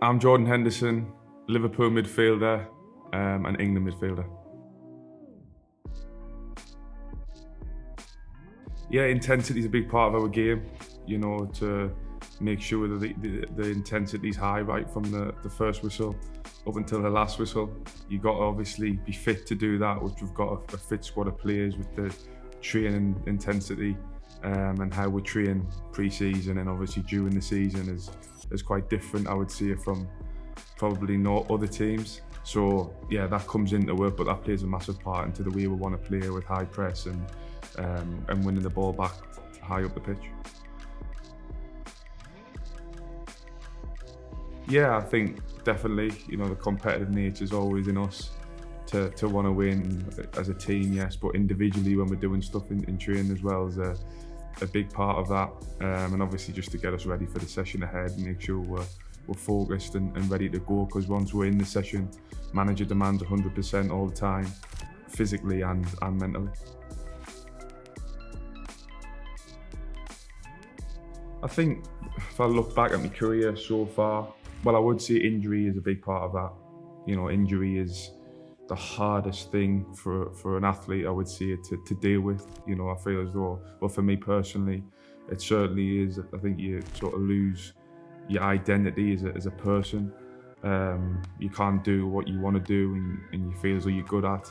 I'm Jordan Henderson, Liverpool midfielder and England midfielder. Yeah, intensity is a big part of our game, to make sure that the intensity is high right from the first whistle up until the last whistle. You've got to obviously be fit to do that, which we've got a fit squad of players with the training intensity and how we train pre-season and obviously during the season is quite different, I would say, from probably not other teams. So yeah, that comes into work, but that plays a massive part into the way we want to play with high press and winning the ball back high up the pitch. Yeah, I think definitely, the competitive nature is always in us to want to win as a team, yes, but individually when we're doing stuff in training as well is a big part of that. And obviously just to get us ready for the session ahead and make sure we're focused and ready to go, because once we're in the session, manager demands 100% all the time, physically and mentally. I think if I look back at my career so far, well, I would say injury is a big part of that. Injury is the hardest thing for an athlete, I would say, to deal with. I feel as though, well, for me personally, it certainly is. I think you sort of lose your identity as a person. You can't do what you want to do and you feel as though you're good at.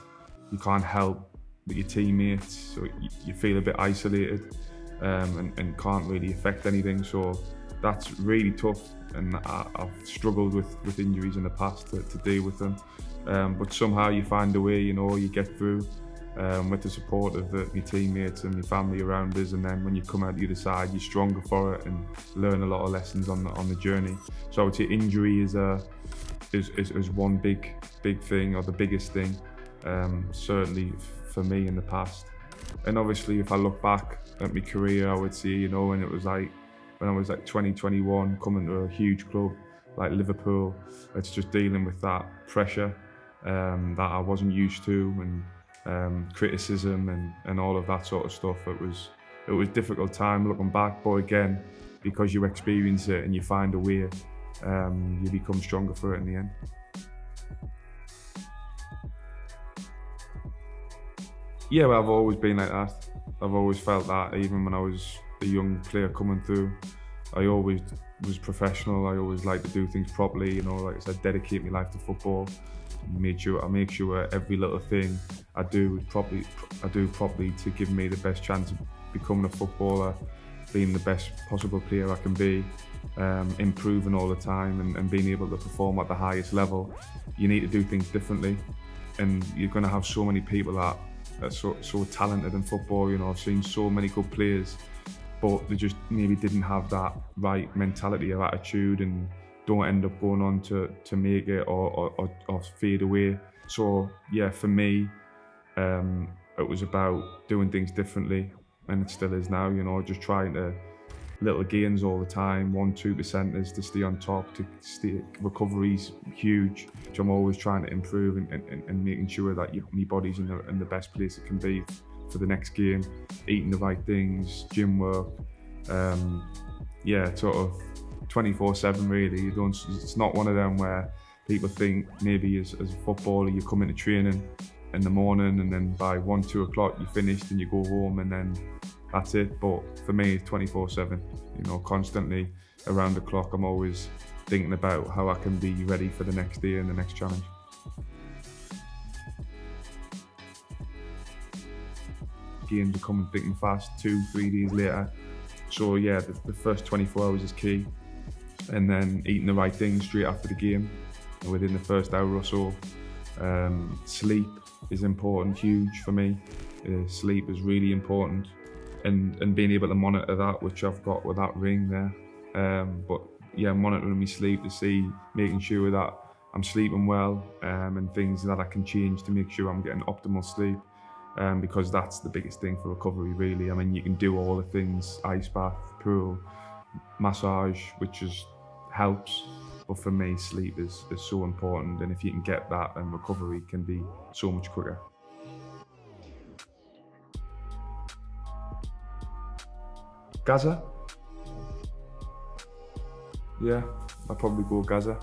You can't help with your teammates, so you feel a bit isolated and can't really affect anything. So that's really tough, and I've struggled with injuries in the past to deal with them. But somehow you find a way, you get through with the support of your teammates and your family around us, and then when you come out the other side, you're stronger for it and learn a lot of lessons on the journey. So I would say injury is one big thing, or the biggest thing, certainly for me in the past. And obviously, if I look back at my career, I would say, when I was like 20, 21, coming to a huge club like Liverpool, it's just dealing with that pressure that I wasn't used to, and criticism and all of that sort of stuff. It was a difficult time looking back, but again, because you experience it and you find a way, you become stronger for it in the end. Yeah, well, I've always been like that. I've always felt that, even when I was a young player coming through. I always was professional. I always liked to do things properly, like I said, dedicate my life to football. I make sure every little thing I do properly to give me the best chance of becoming a footballer, being the best possible player I can be, improving all the time and being able to perform at the highest level. You need to do things differently, and you're going to have so many people that are so talented in football. I've seen so many good players, but they just maybe didn't have that right mentality or attitude and don't end up going on to make it or fade away. So yeah, for me, it was about doing things differently, and it still is now, just trying to little gains all the time, 1-2% is to stay on top, to stay, recovery's huge, which I'm always trying to improve and making sure that my body's in the best place it can be for the next game, eating the right things, gym work, sort of 24/7 really. It's not one of them where people think maybe as a footballer you come into training in the morning and then by 1-2 o'clock you're finished and you go home and then that's it. But for me, it's 24/7, constantly around the clock. I'm always thinking about how I can be ready for the next day and the next challenge. Games are coming thick and fast, 2-3 days later. So yeah, the first 24 hours is key. And then eating the right things straight after the game, within the first hour or so. Sleep is important, huge for me. Sleep is really important. And being able to monitor that, which I've got with that ring there. But yeah, monitoring my sleep to see, making sure that I'm sleeping well, and things that I can change to make sure I'm getting optimal sleep. Because that's the biggest thing for recovery, really. I mean, you can do all the things, ice bath, pool, massage, which helps. But for me, sleep is so important. And if you can get that, then recovery can be so much quicker. Gaza? Yeah, I'd probably go Gaza.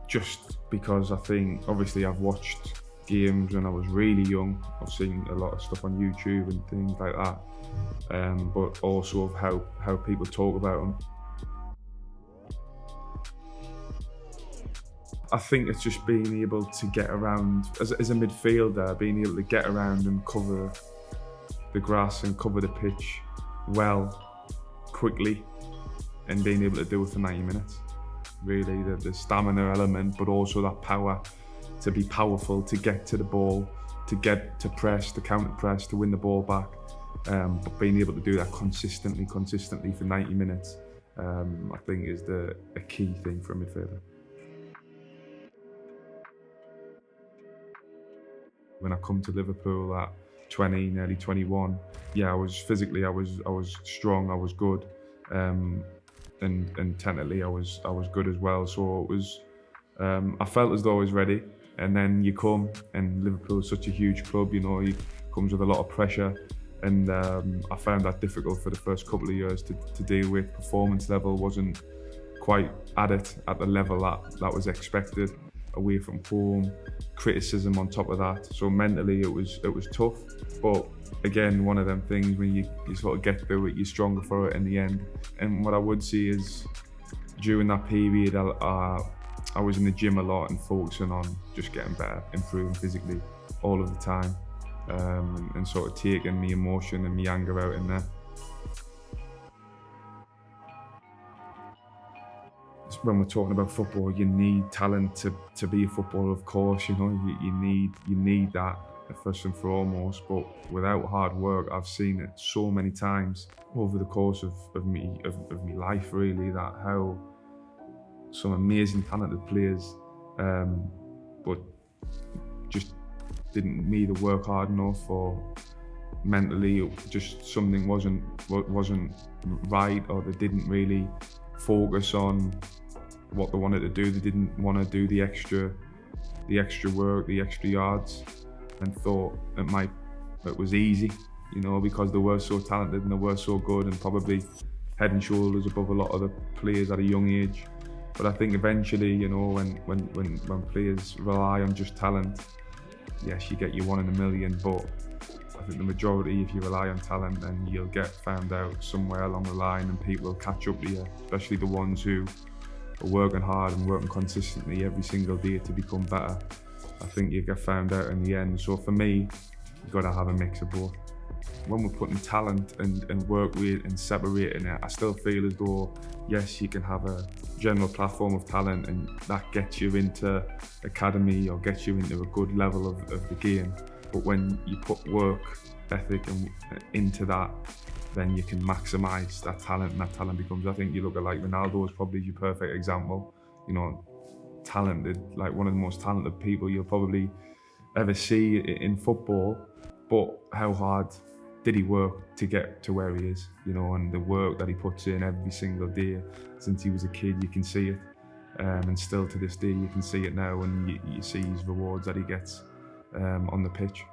just because I think, obviously, I've watched games when I was really young. I've seen a lot of stuff on YouTube and things like that, but also of how people talk about them. I think it's just being able to get around as a midfielder, being able to get around and cover the grass and cover the pitch well, quickly, and being able to do it for 90 minutes. Really, the stamina element, but also that power to be powerful, to get to the ball, to press, to counter press, to win the ball back. But being able to do that consistently for 90 minutes, I think is a key thing for a midfielder. When I come to Liverpool at 20, nearly 21, yeah, I was strong, I was good, and technically I was good as well. So it was, I felt as though I was ready. And then you come, and Liverpool's such a huge club, it comes with a lot of pressure. And I found that difficult for the first couple of years to deal with. Performance level wasn't quite at the level that was expected. Away from home, criticism on top of that. So mentally it was tough. But again, one of them things when you sort of get through it, you're stronger for it in the end. And what I would see is during that period, I was in the gym a lot and focusing on just getting better, improving physically all of the time, and sort of taking my emotion and my anger out in there. When we're talking about football, you need talent to be a footballer, of course. You need that first and foremost. But without hard work, I've seen it so many times over the course of my life, really, that how some amazing talented players, but just didn't either work hard enough, or mentally just something wasn't right, or they didn't really focus on what they wanted to do. They didn't want to do the extra work, the extra yards, and thought it was easy, because they were so talented and they were so good, and probably head and shoulders above a lot of the players at a young age. But I think eventually, when players rely on just talent, yes, you get your 1 in a million, but I think the majority, if you rely on talent, then you'll get found out somewhere along the line, and people will catch up to you, especially the ones who are working hard and working consistently every single day to become better. I think you get found out in the end. So for me, you've got to have a mix of both. When we're putting talent and work rate and separating it, I still feel as though, yes, you can have a general platform of talent, and that gets you into academy or gets you into a good level of the game. But when you put work ethic into that, then you can maximise that talent, and that talent becomes, I think you look at like Ronaldo is probably your perfect example. Talented, like one of the most talented people you'll probably ever see in football. But how hard did he work to get to where he is? And the work that he puts in every single day since he was a kid, you can see it. And still to this day, you can see it now, and you see his rewards that he gets on the pitch.